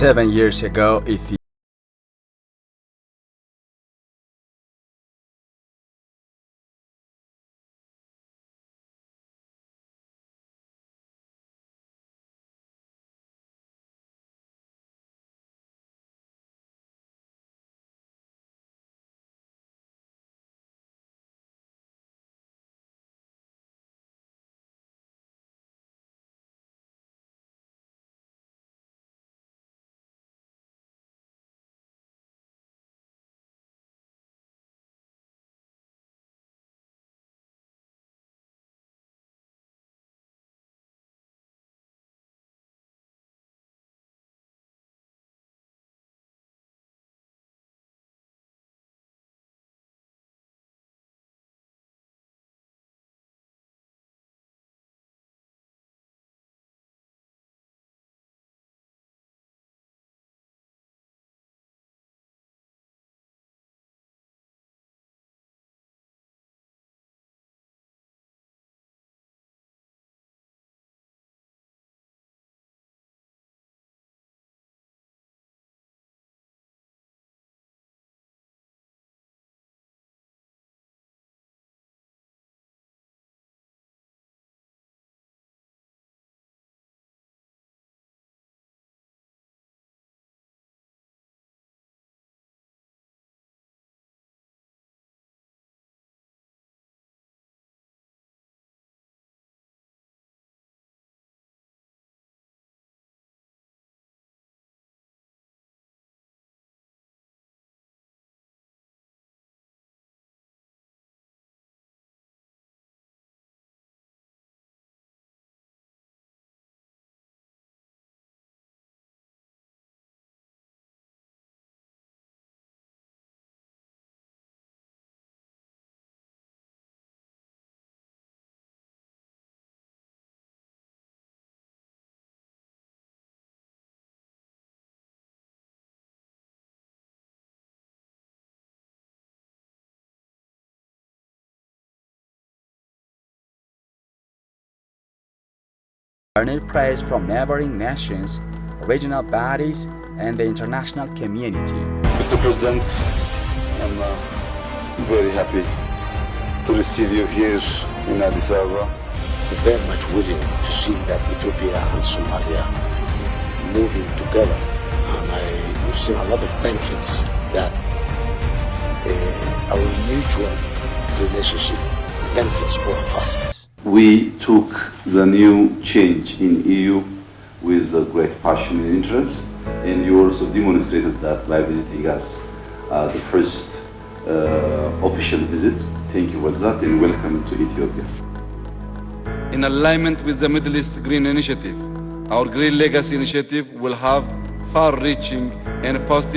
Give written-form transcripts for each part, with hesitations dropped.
7 years ago, Ethiopia garnered praise from neighboring nations, regional bodies, and the international community. Mr. President, I'm very happy to receive you here in Addis Ababa. We're very much willing to see that Ethiopia and Somalia moving together. And we've seen a lot of benefits that our mutual relationship benefits both of us. We took the new change in EU with great passion and interest, and you also demonstrated that by visiting us the first official visit. Thank you for that, and welcome to Ethiopia. In alignment with the Middle East Green Initiative, our Green Legacy Initiative will have far-reaching and positive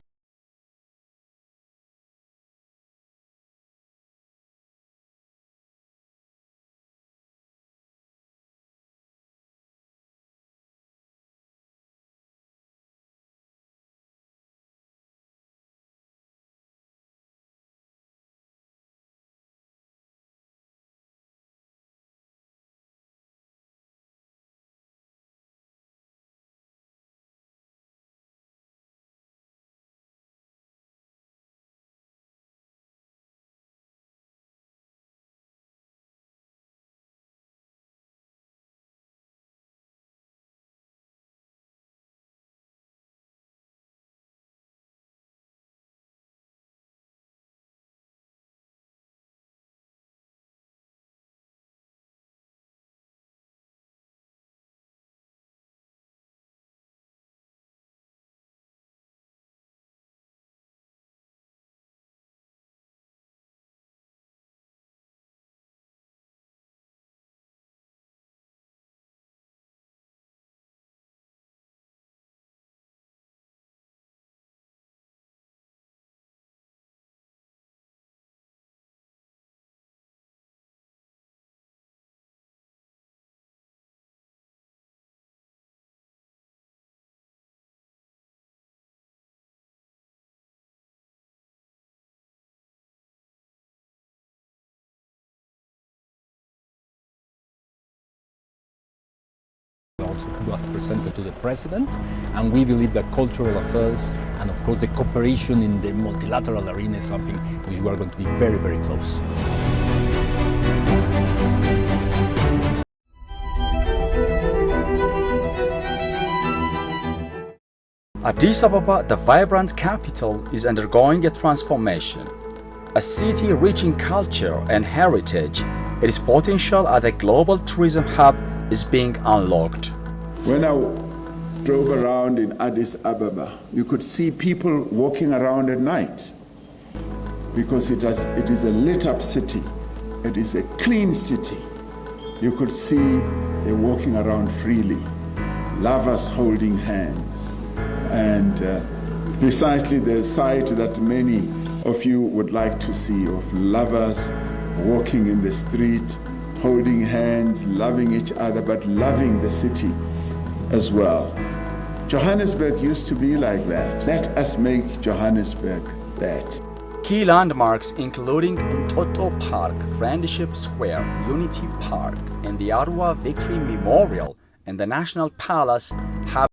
was presented to the president, and we believe that cultural affairs and of course the cooperation in the multilateral arena is something which we are going to be very, very close. Addis Ababa, the vibrant capital, is undergoing a transformation. A city rich in culture and heritage, its potential as a global tourism hub is being unlocked. When I drove around in Addis Ababa, you could see people walking around at night because it is a lit up city. It is a clean city. You could see them walking around freely, lovers holding hands, and precisely the sight that many of you would like to see of lovers walking in the street, holding hands, loving each other, but loving the city as well. Johannesburg used to be like that. Let us make Johannesburg that. Key landmarks including Mtoto Park, Friendship Square, Unity Park, and the Ottawa Victory Memorial and the National Palace have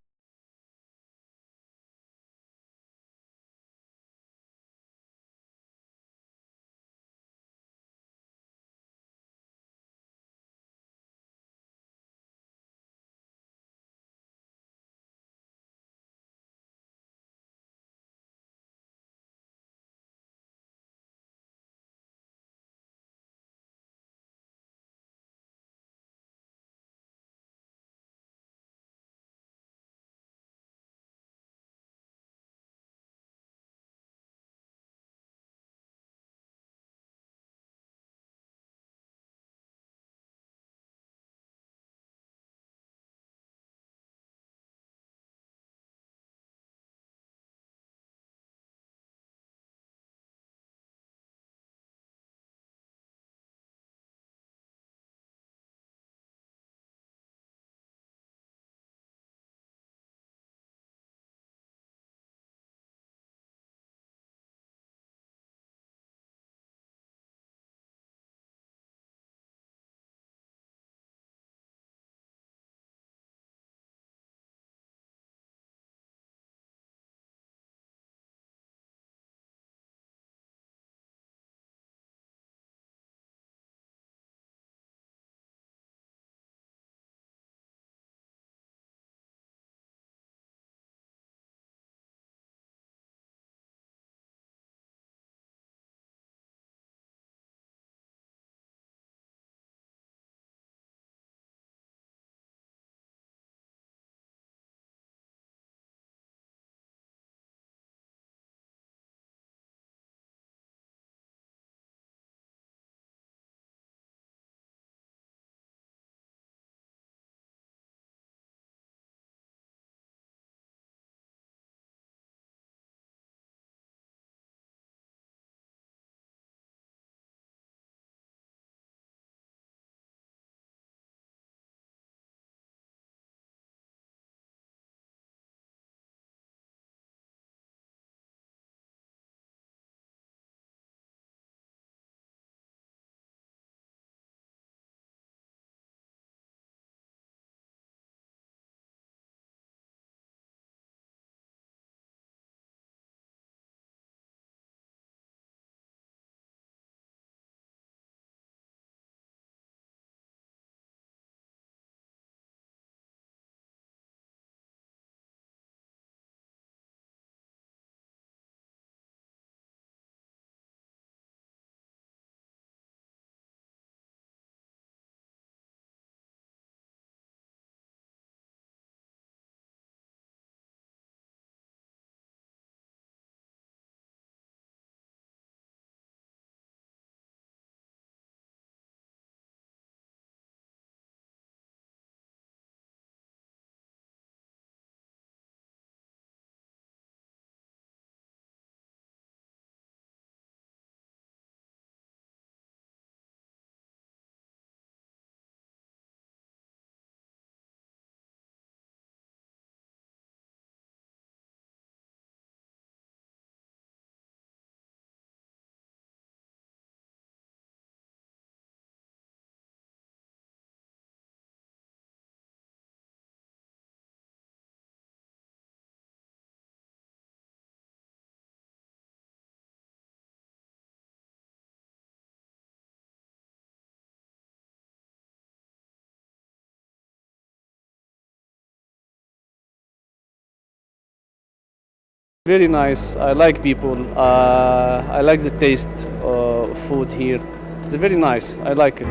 Very nice. I like people. I like the taste of food here. It's very nice. I like it.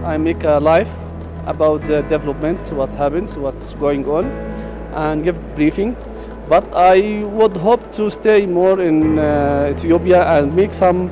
I make a live about the development, what happens, what's going on, and give briefing. But I would hope to stay more in Ethiopia and make some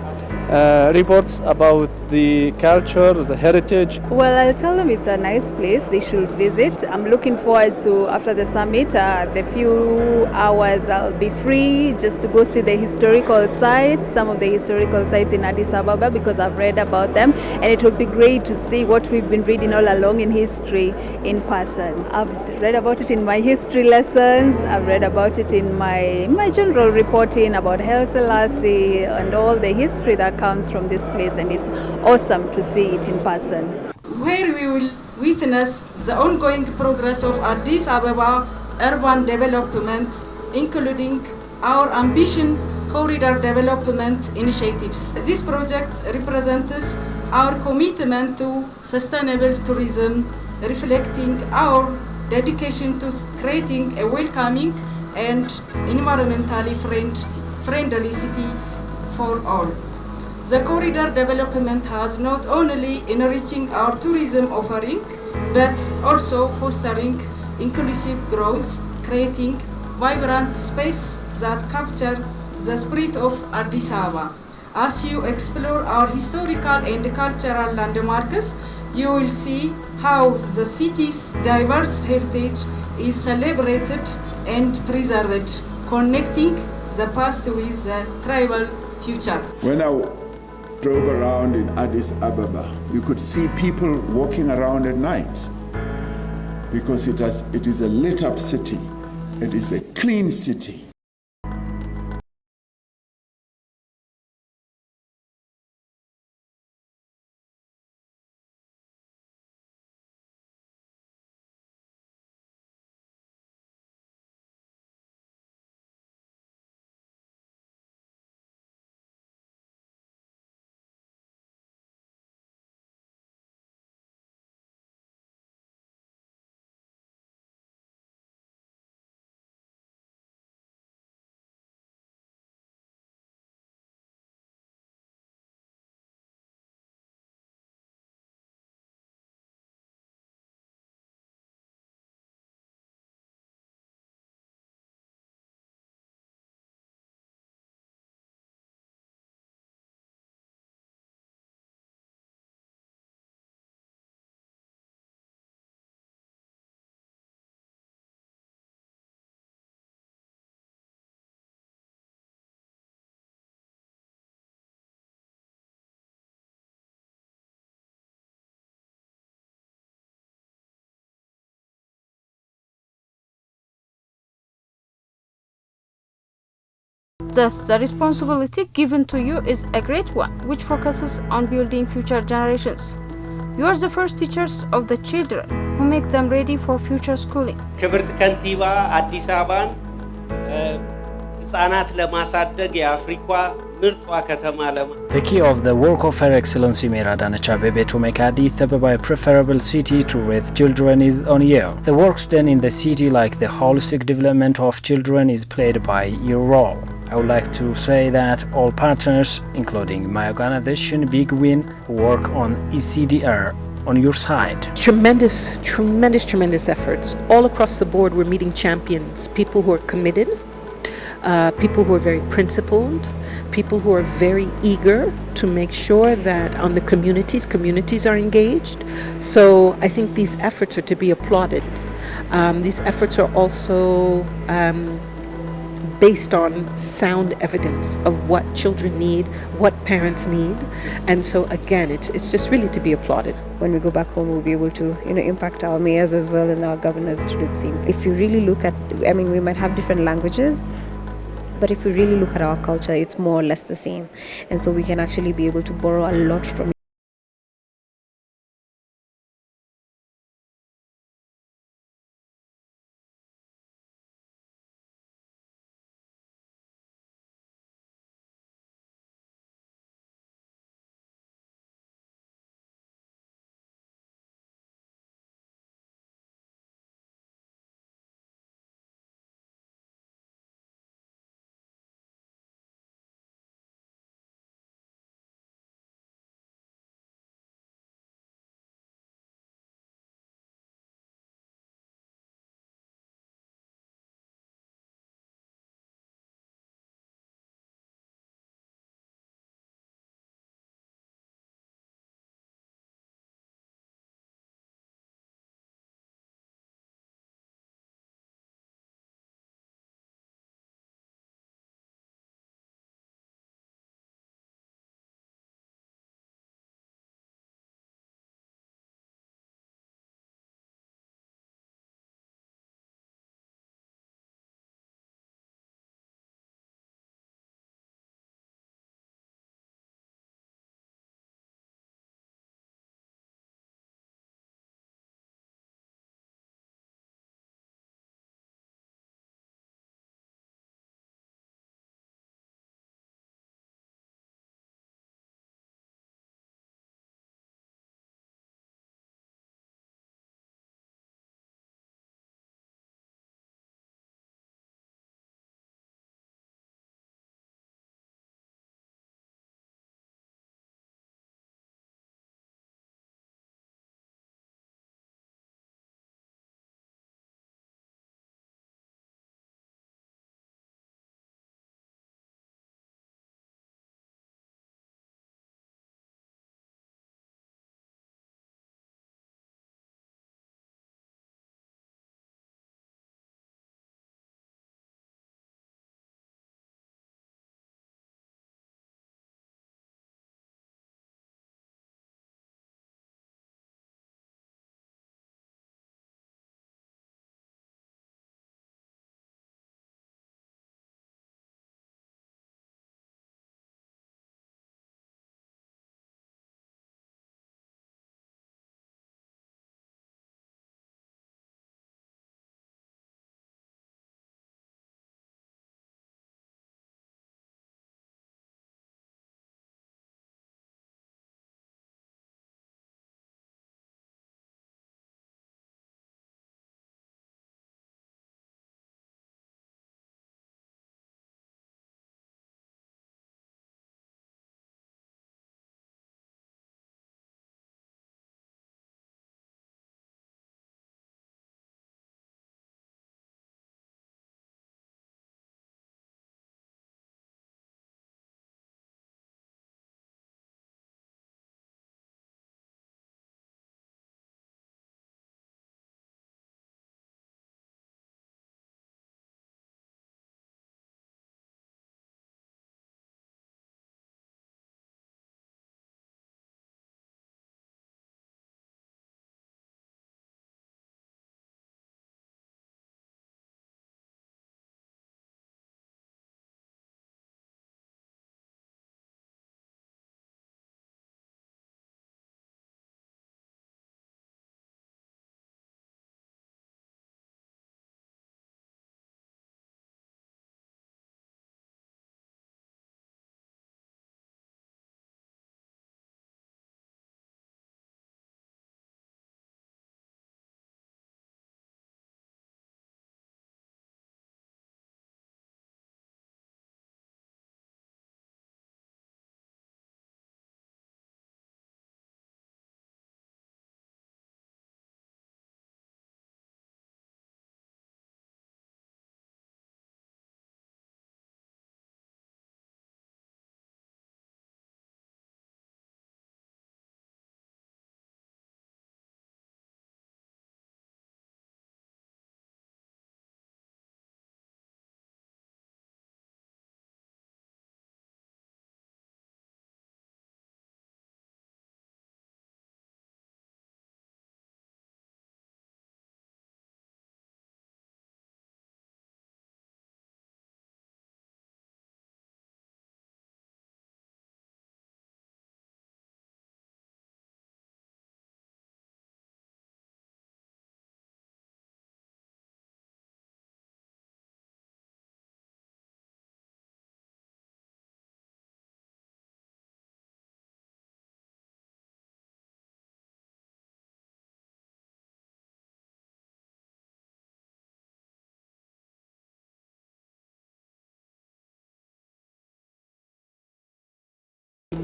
reports about the culture, the heritage. Well, I'll tell them it's a nice place. They should visit. I'm looking forward to, after the summit, the few hours I'll be free just to go see the historical sites, some of the historical sites in Addis Ababa, because I've read about them. And it would be great to see what we've been reading all along in history in person. I've read about it in my history lessons. I've read about it in my general reporting about Haile Selassie and all the history that comes from this place, and it's awesome to see it in person. Where we will witness the ongoing progress of Addis Ababa urban development, including our ambition corridor development initiatives. This project represents our commitment to sustainable tourism, reflecting our dedication to creating a welcoming and environmentally friendly city for all. The corridor development has not only enriching our tourism offering, but also fostering inclusive growth, creating vibrant space that capture the spirit of Addis Ababa. As you explore our historical and cultural landmarks, you will see how the city's diverse heritage is celebrated and preserved, connecting the past with the tribal future. When I drove around in Addis Ababa, you could see people walking around at night because it is a lit up city. It is a clean city. Thus, the responsibility given to you is a great one, which focuses on building future generations. You are the first teachers of the children who make them ready for future schooling. ክብርት ከንቲባ አዲስ አበባን ህፃናት ለማሳደግ የአፍሪካ ምርጧ ከተማ ለማ The key of the work of Her Excellency Mayor Adanecha Abebe to make Addis Ababa a preferable city to raise children is on you. The works done in the city, like the holistic development of children, is played by your role. I would like to say that all partners, including my organization Big Win, who work on ECDR on your side. Tremendous efforts. All across the board, we're meeting champions, people who are committed, people who are very principled, people who are very eager to make sure that on the communities are engaged. So I think these efforts are to be applauded. These efforts are also based on sound evidence of what children need, what parents need, and so again, it's just really to be applauded. When we go back home, we'll be able to, impact our mayors as well and our governors to do the same. If you really look at, we might have different languages, but if we really look at our culture, it's more or less the same, and so we can actually be able to borrow a lot from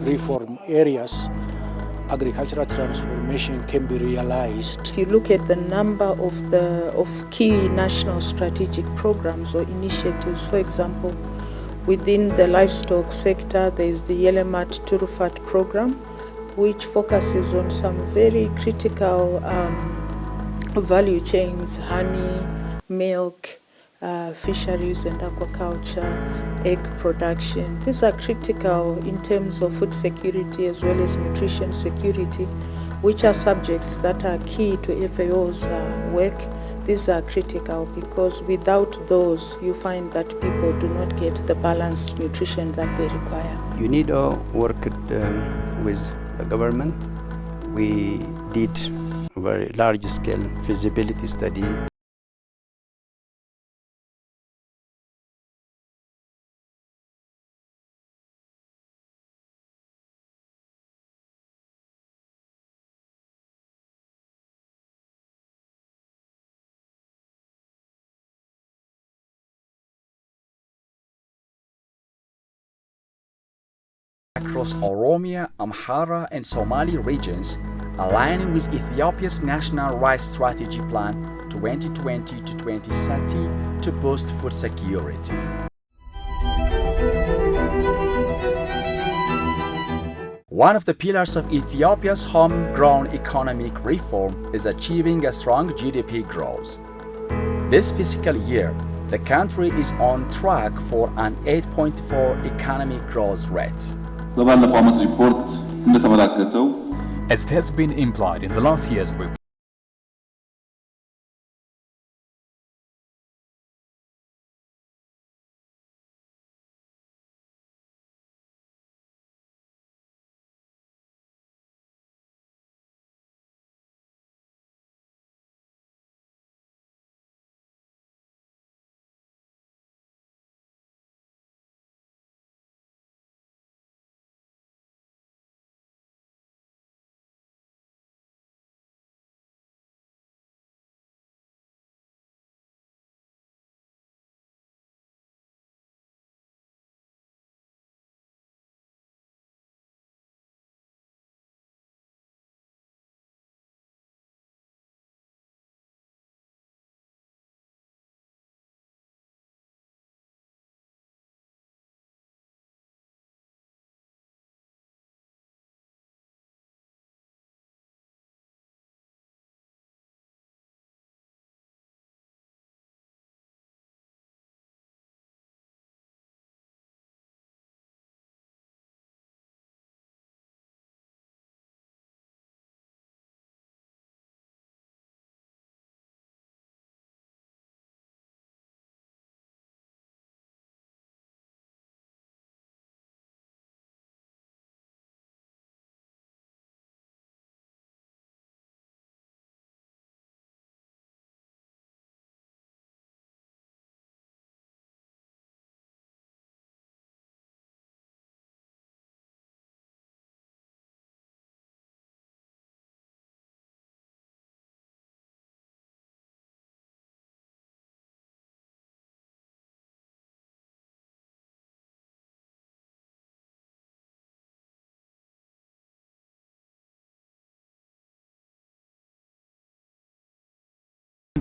reform areas, agricultural transformation can be realized. If you look at the number of key national strategic programs or initiatives, for example, within the livestock sector, there is the Yelemat Turufat program, which focuses on some very critical value chains: honey, milk, fisheries and aquaculture, egg production. These are critical in terms of food security as well as nutrition security, which are subjects that are key to FAO's work. These are critical because without those, you find that people do not get the balanced nutrition that they require. UNIDO worked with the government. We did a very large-scale feasibility study. Across Oromia, Amhara and Somali regions, aligning with Ethiopia's National Rice Strategy Plan 2020 to 2030 to boost food security. One of the pillars of Ethiopia's homegrown economic reform is achieving a strong GDP growth. This fiscal year, the country is on track for an 8.4 economic growth rate. As it has been implied in the last year's report,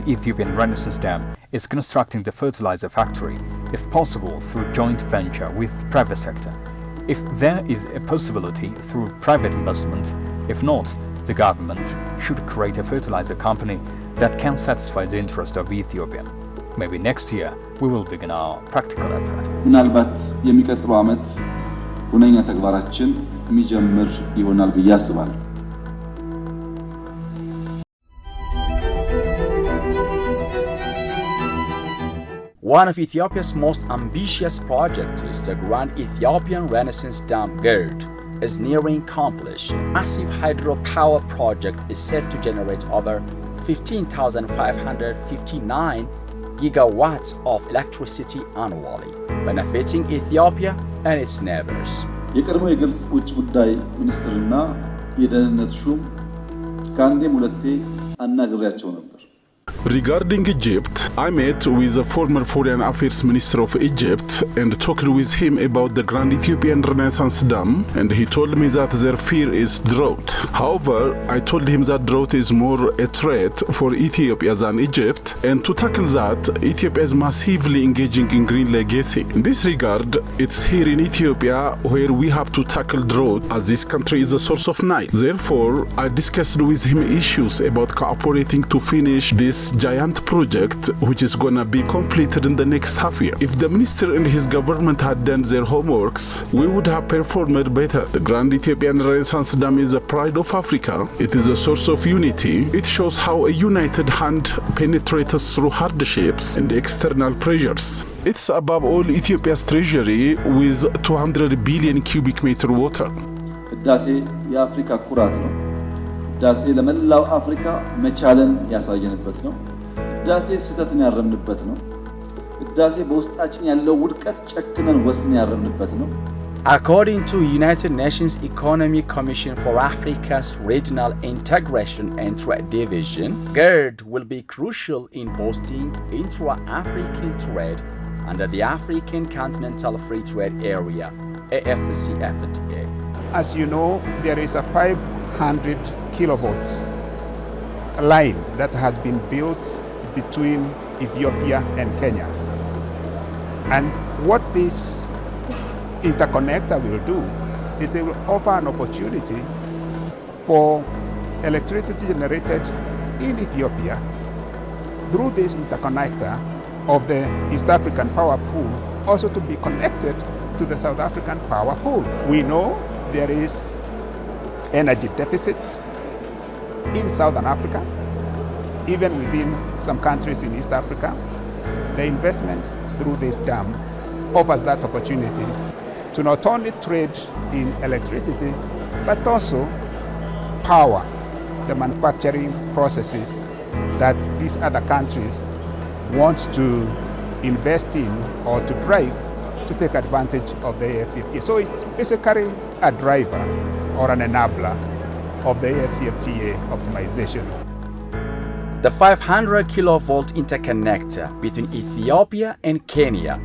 Ethiopian Renaissance Dam is constructing the fertilizer factory, if possible through joint venture with private sector. If there is a possibility through private investment, if not, the government should create a fertilizer company that can satisfy the interest of Ethiopia. Maybe next year we will begin our practical effort. ምናልባት የሚቀጥለው ዓመት ሁነኛ ተግባራችን የሚጀምር ይሆናል ብዬ አስባለሁ። One of Ethiopia's most ambitious projects is the Grand Ethiopian Renaissance Dam GERD is nearing completion. Massive hydropower project is set to generate over 15,559 gigawatts of electricity annually, benefiting Ethiopia and its neighbors. የቀድሞ የግብጽ ውጭ ጉዳይ ሚኒስትርና የደህንነት ሹም ከአንዴም ሁለቴ አናግሬያቸው ነበር። Regarding Egypt, I met with the former Foreign Affairs Minister of Egypt and talked with him about the Grand Ethiopian Renaissance Dam, and he told me that their fear is drought. However, I told him that drought is more a threat for Ethiopia than Egypt, and to tackle that, Ethiopia is massively engaging in green legacy. In this regard, it's here in Ethiopia where we have to tackle drought, as this country is the source of Nile. Therefore, I discussed with him issues about cooperating to finish this giant project, which is gonna be completed in the next half year. If the minister and his government had done their homeworks, we would have performed better. The Grand Ethiopian Renaissance Dam is the pride of Africa. It is a source of unity. It shows how a united hand penetrates through hardships and external pressures. It's above all Ethiopia's treasury with 200 billion cubic meter water. ህዳሴ የአፍሪካ ኩራት ነው። ህዳሴ ለመላው አፍሪካ መቻለን ያሳየንበት ነው። ህዳሴ ስህተትን ያረምንበት ነው። ህዳሴ በውስጣችን ያለው ውድቀት ጨክነን ወስነን ያረምንበት ነው። According to United Nations Economic Commission for Africa's Regional Integration and Trade Division, GERD will be crucial in boosting intra-African trade under the African Continental Free Trade Area, AfCFTA. As you know, there is a 500 kilovolts line that has been built between Ethiopia and Kenya. And what this interconnector will do, it will offer an opportunity for electricity generated in Ethiopia through this interconnector of the East African power pool also to be connected to the South African power pool. We know there is energy deficits in Southern Africa, even within some countries in East Africa. The investment through this dam offers that opportunity to not only trade in electricity, but also power the manufacturing processes that these other countries want to invest in or to drive to take advantage of the AfCFTA. So it's basically a driver or an enabler of the AfCFTA optimization. The 500 kilovolt interconnector between Ethiopia and Kenya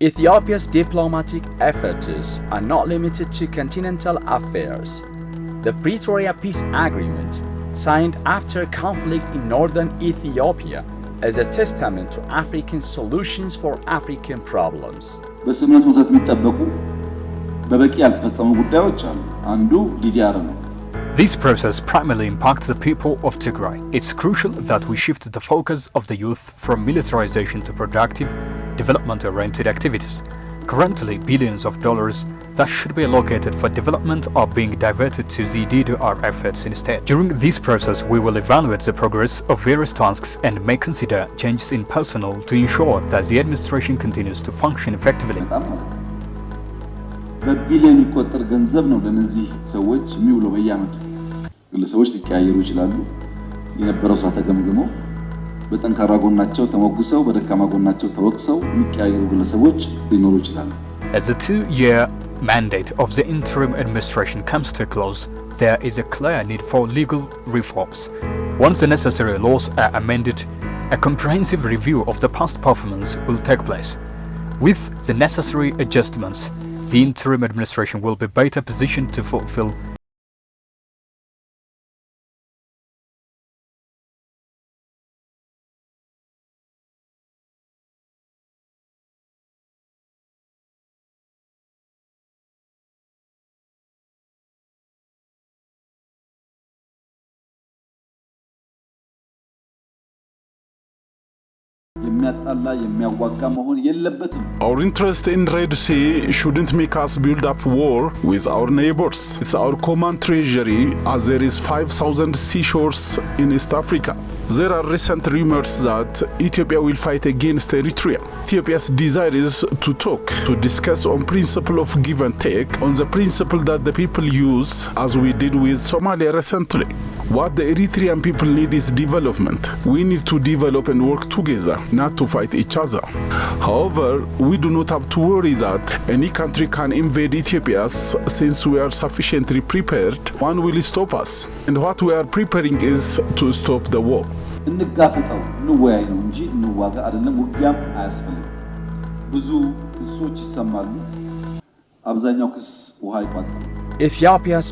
Ethiopia's diplomatic efforts are not limited to continental affairs. The Pretoria Peace Agreement, signed after conflict in northern Ethiopia, is a testament to African solutions for African problems. በስምምነት መሰረት የሚጠበቁ በበቂ ያልተፈጸሙ ጉዳዮች አሉ። አንዱ ዲዲአር ነው። This process primarily impacts the people of Tigray. It's crucial that we shift the focus of the youth from militarization to productive, development-oriented activities. Currently, billions of dollars that should be allocated for development are being diverted to the DDR efforts instead. During this process, we will evaluate the progress of various tasks and may consider changes in personnel to ensure that the administration continues to function effectively. በቢሊዮን የሚቆጠር ገንዘብ ነው ለነዚህ ሰዎች የሚውለው በየዓመቱ። ግለሰቦች ሊቀያየሩ ይችላሉ። የነበረው ስራ ተገምግሞ በጠንካራ ጎናቸው ተሞግሰው በደካማ ጎናቸው ተወቅሰው የሚቀያየሩ ግለሰቦች ሊኖሩ ይችላሉ። As the 2-year mandate of the interim administration comes to a close, there is a clear need for legal reforms. Once the necessary laws are amended, a comprehensive review of the past performance will take place. With the necessary adjustments, the interim administration will be better positioned to fulfill Our interest in Red Sea shouldn't make us build up war with our neighbors. It's our common treasury, as there is 5,000 seashores in East Africa. There are recent rumors that Ethiopia will fight against Eritrea. Ethiopia's desire is to talk, to discuss on principle of give and take, on the principle that the people use, as we did with Somalia recently. What the Eritrean people need is development. We need to develop and work together, not to fight each other. However, we do not have to worry that any country can invade Ethiopia since we are sufficiently prepared. One will stop us. And what we are preparing is to stop the war. Ethiopia's